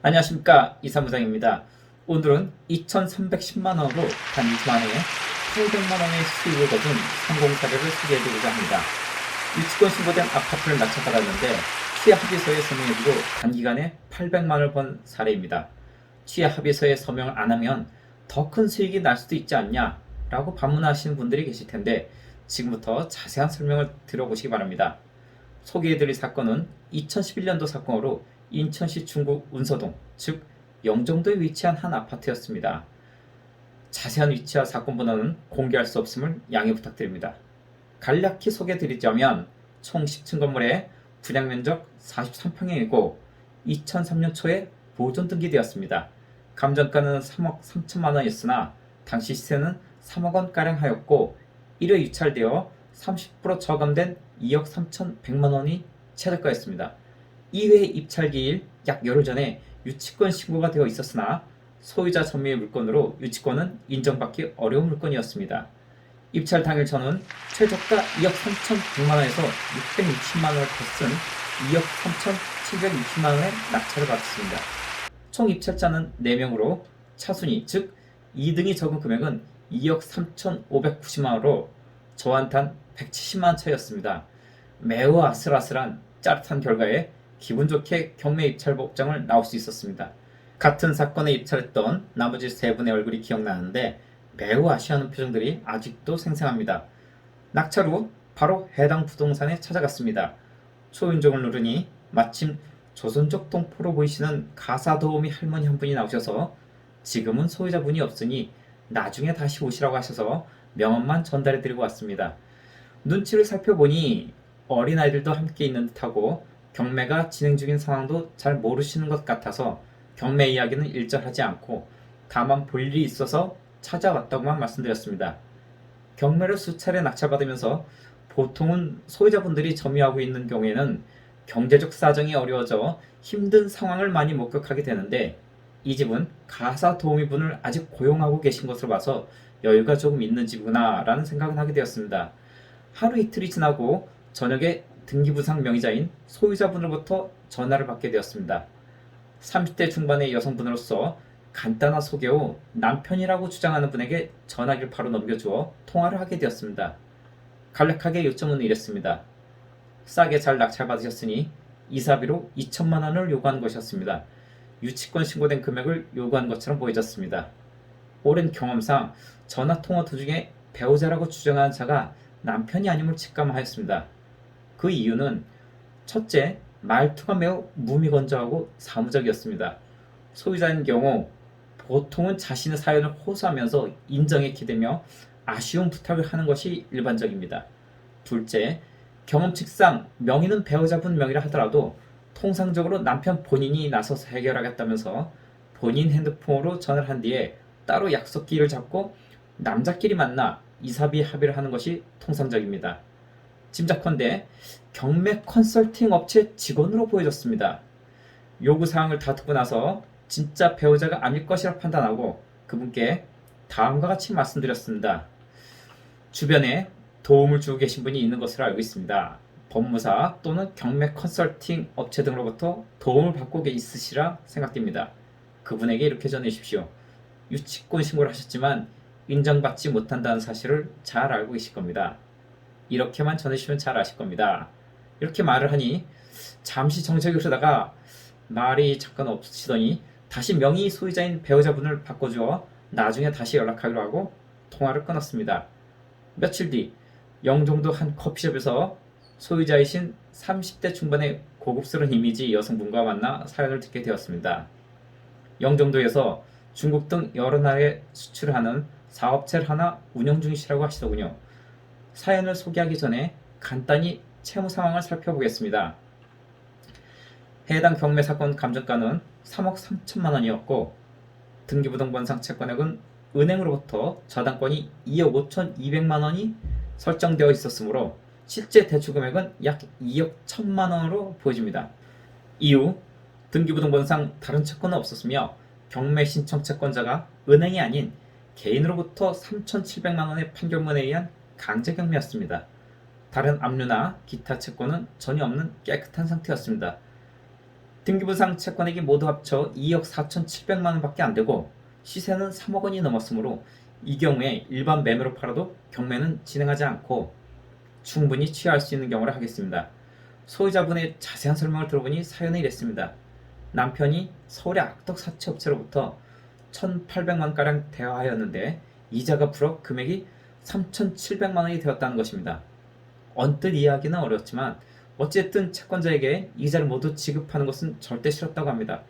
안녕하십니까, 이사무장입니다. 오늘은 2,310만원으로 단 2만원에 800만원의 수익을 거둔 성공 사례를 소개해드리고자 합니다. 유치권 신고된 아파트를 낙찰받았는데 취하 합의서에 서명해주고 단기간에 800만원을 번 사례입니다. 취하 합의서에 서명을 안 하면 더 큰 수익이 날 수도 있지 않냐 라고 반문하시는 분들이 계실 텐데 지금부터 자세한 설명을 들어보시기 바랍니다. 소개해드릴 사건은 2011년도 사건으로 인천시 중구 운서동, 즉 영종도에 위치한 한 아파트였습니다. 자세한 위치와 사건 번호는 공개할 수 없음을 양해 부탁드립니다. 간략히 소개해드리자면 총 10층 건물에 분양 면적 43평형이고 2003년 초에 보존 등기되었습니다. 감정가는 3억 3천만 원이었으나 당시 시세는 3억 원가량 하였고 1회 유찰되어 30% 저감된 2억 3,100만 원이 최저가였습니다. 2회 입찰기일 약 열흘 전에 유치권 신고가 되어 있었으나 소유자 전매의 물건으로 유치권은 인정받기 어려운 물건이었습니다. 입찰 당일 저는 최저가 2억 3,100만 원에서 660만 원을 더 쓴 2억 3,760만 원의 낙찰을 받았습니다. 총 입찰자는 4명으로 차순위 즉 2등이 적은 금액은 2억 3,590만 원으로 저한 단 170만 원 차이였습니다. 매우 아슬아슬한 짜릿한 결과에 기분 좋게 경매 입찰 법정을 나올 수 있었습니다. 같은 사건에 입찰했던 나머지 3분의 얼굴이 기억나는데 매우 아쉬워하는 표정들이 아직도 생생합니다. 낙찰 후 바로 해당 부동산에 찾아갔습니다. 초인종을 누르니 마침 조선족 동포로 보이시는 가사도우미 할머니 한 분이 나오셔서 지금은 소유자분이 없으니 나중에 다시 오시라고 하셔서 명함만 전달해드리고 왔습니다. 눈치를 살펴보니 어린아이들도 함께 있는 듯하고 경매가 진행 중인 상황도 잘 모르시는 것 같아서 경매 이야기는 일절하지 않고 다만 볼 일이 있어서 찾아왔다고만 말씀드렸습니다. 경매를 수차례 낙찰받으면서 보통은 소유자분들이 점유하고 있는 경우에는 경제적 사정이 어려워져 힘든 상황을 많이 목격하게 되는데 이 집은 가사 도우미분을 아직 고용하고 계신 것으로 봐서 여유가 조금 있는 집이구나 라는 생각을 하게 되었습니다. 하루 이틀이 지나고 저녁에 등기부상 명의자인 소유자분으로부터 전화를 받게 되었습니다. 30대 중반의 여성분으로서 간단한 소개 후 남편이라고 주장하는 분에게 전화기를 바로 넘겨주어 통화를 하게 되었습니다. 간략하게 요점은 이랬습니다. 싸게 잘 낙찰받으셨으니 이사비로 2천만 원을 요구한 것이었습니다. 유치권 신고된 금액을 요구한 것처럼 보여졌습니다. 오랜 경험상 전화통화 도중에 배우자라고 주장하는 자가 남편이 아님을 직감하였습니다. 그 이유는 첫째, 말투가 매우 무미건조하고 사무적이었습니다. 소유자인 경우 보통은 자신의 사연을 호소하면서 인정에 기대며 아쉬운 부탁을 하는 것이 일반적입니다. 둘째, 경험칙상 명의는 배우자분 명의라 하더라도 통상적으로 남편 본인이 나서서 해결하겠다면서 본인 핸드폰으로 전화를 한 뒤에 따로 약속기를 잡고 남자끼리 만나 이사비 합의를 하는 것이 통상적입니다. 짐작컨대 경매 컨설팅 업체 직원으로 보여졌습니다. 요구사항을 다 듣고 나서 진짜 배우자가 아닐 것이라 판단하고 그분께 다음과 같이 말씀드렸습니다. 주변에 도움을 주고 계신 분이 있는 것으로 알고 있습니다. 법무사 또는 경매 컨설팅 업체 등으로부터 도움을 받고 있으시라 생각됩니다. 그분에게 이렇게 전해주십시오. 유치권 신고를 하셨지만 인정받지 못한다는 사실을 잘 알고 계실 겁니다. 이렇게만 전해주시면 잘 아실 겁니다. 이렇게 말을 하니 잠시 정적이 흐르다가 말이 잠깐 없으시더니 다시 명의 소유자인 배우자분을 바꿔주어 나중에 다시 연락하기로 하고 통화를 끊었습니다. 며칠 뒤 영종도 한 커피숍에서 소유자이신 30대 중반의 고급스러운 이미지 여성분과 만나 사연을 듣게 되었습니다. 영종도에서 중국 등 여러 나라에 수출을 하는 사업체를 하나 운영 중이시라고 하시더군요. 사연을 소개하기 전에 간단히 채무 상황을 살펴보겠습니다. 해당 경매 사건 감정가는 3억 3천만 원이었고 등기부등본상 채권액은 은행으로부터 저당권이 2억 5천2백만 원이 설정되어 있었으므로 실제 대출 금액은 약 2억 1천만 원으로 보여집니다. 이후 등기부등본상 다른 채권은 없었으며 경매 신청 채권자가 은행이 아닌 개인으로부터 3,700만 원의 판결문에 의한 강제 경매였습니다. 다른 압류나 기타 채권은 전혀 없는 깨끗한 상태였습니다. 등기부상 채권액이 모두 합쳐 2억 4,700만 원밖에 안 되고 시세는 3억 원이 넘었으므로 이 경우에 일반 매매로 팔아도 경매는 진행하지 않고 충분히 취하할 수 있는 경우를 하겠습니다. 소유자분의 자세한 설명을 들어보니 사연은 이랬습니다. 남편이 서울의 악덕 사채업체로부터 1,800만가량 대화하였는데 이자가 불어 금액이 3,700만 원이 되었다는 것입니다. 언뜻 이해하기는 어렵지만 어쨌든 채권자에게 이자를 모두 지급하는 것은 절대 싫었다고 합니다.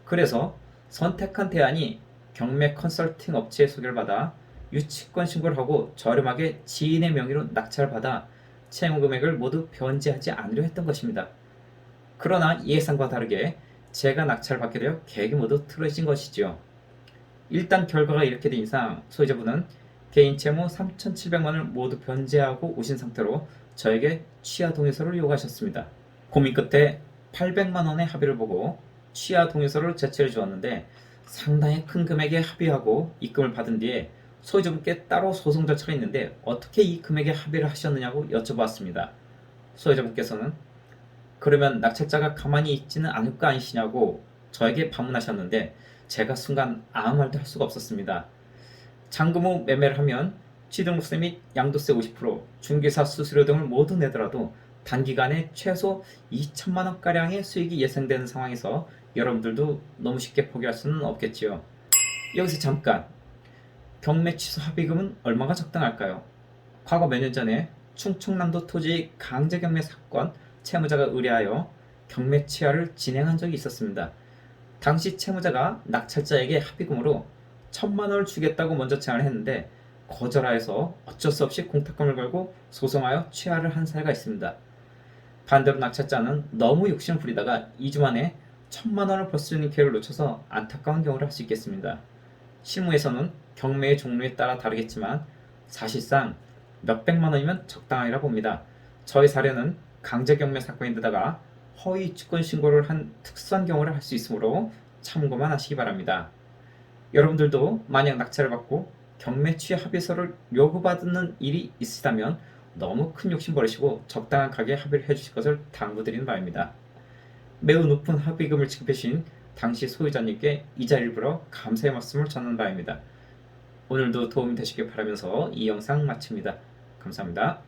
그래서 선택한 대안이 경매 컨설팅 업체에 소개를 받아 유치권 신고를 하고 저렴하게 지인의 명의로 낙찰을 받아 채무 금액을 모두 변제하지 않으려 했던 것입니다. 그러나 예상과 다르게 제가 낙찰을 받게 되어 계획이 모두 틀어진 것이지요. 일단 결과가 이렇게 된 이상 소유자분은 개인 채무 3,700만 원을 모두 변제하고 오신 상태로 저에게 취하 동의서를 요구하셨습니다. 고민 끝에 800만 원의 합의를 보고 취하 동의서를 제출해 주었는데 상당히 큰 금액에 합의하고 입금을 받은 뒤에 소유자분께 따로 소송 절차가 있는데 어떻게 이 금액에 합의를 하셨느냐고 여쭤보았습니다. 소유자분께서는 그러면 낙찰자가 가만히 있지는 않을 거 아니시냐고 저에게 반문하셨는데 제가 순간 아무 말도 할 수가 없었습니다. 잔금 후 매매를 하면 취등록세 및 양도세 50%, 중개사 수수료 등을 모두 내더라도 단기간에 최소 2천만 원가량의 수익이 예상되는 상황에서 여러분들도 너무 쉽게 포기할 수는 없겠지요. 여기서 잠깐, 경매 취소 합의금은 얼마가 적당할까요? 과거 몇 년 전에 충청남도 토지 강제 경매 사건 채무자가 의뢰하여 경매 취하를 진행한 적이 있었습니다. 당시 채무자가 낙찰자에게 합의금으로 1,000만 원을 주겠다고 먼저 제안을 했는데 거절하여서 어쩔 수 없이 공탁금을 걸고 소송하여 취하를 한 사례가 있습니다. 반대로 낙찰자는 너무 욕심을 부리다가 2주 만에 1,000만 원을 벌 수 있는 기회를 놓쳐서 안타까운 경우를 할 수 있겠습니다. 실무에서는 경매의 종류에 따라 다르겠지만 사실상 몇백만 원이면 적당하리라 봅니다. 저희 사례는 강제 경매 사건인데다가 허위 입주권 신고를 한 특수한 경우를 할 수 있으므로 참고만 하시기 바랍니다. 여러분들도 만약 낙찰을 받고 경매 취하 합의서를 요구받는 일이 있으시다면 너무 큰 욕심 버리시고 적당한 가격에 합의를 해주실 것을 당부드리는 바입니다. 매우 높은 합의금을 지급해 주신 당시 소유자님께 이 자리를 빌어 감사의 말씀을 전하는 바입니다. 오늘도 도움이 되시길 바라면서 이 영상 마칩니다. 감사합니다.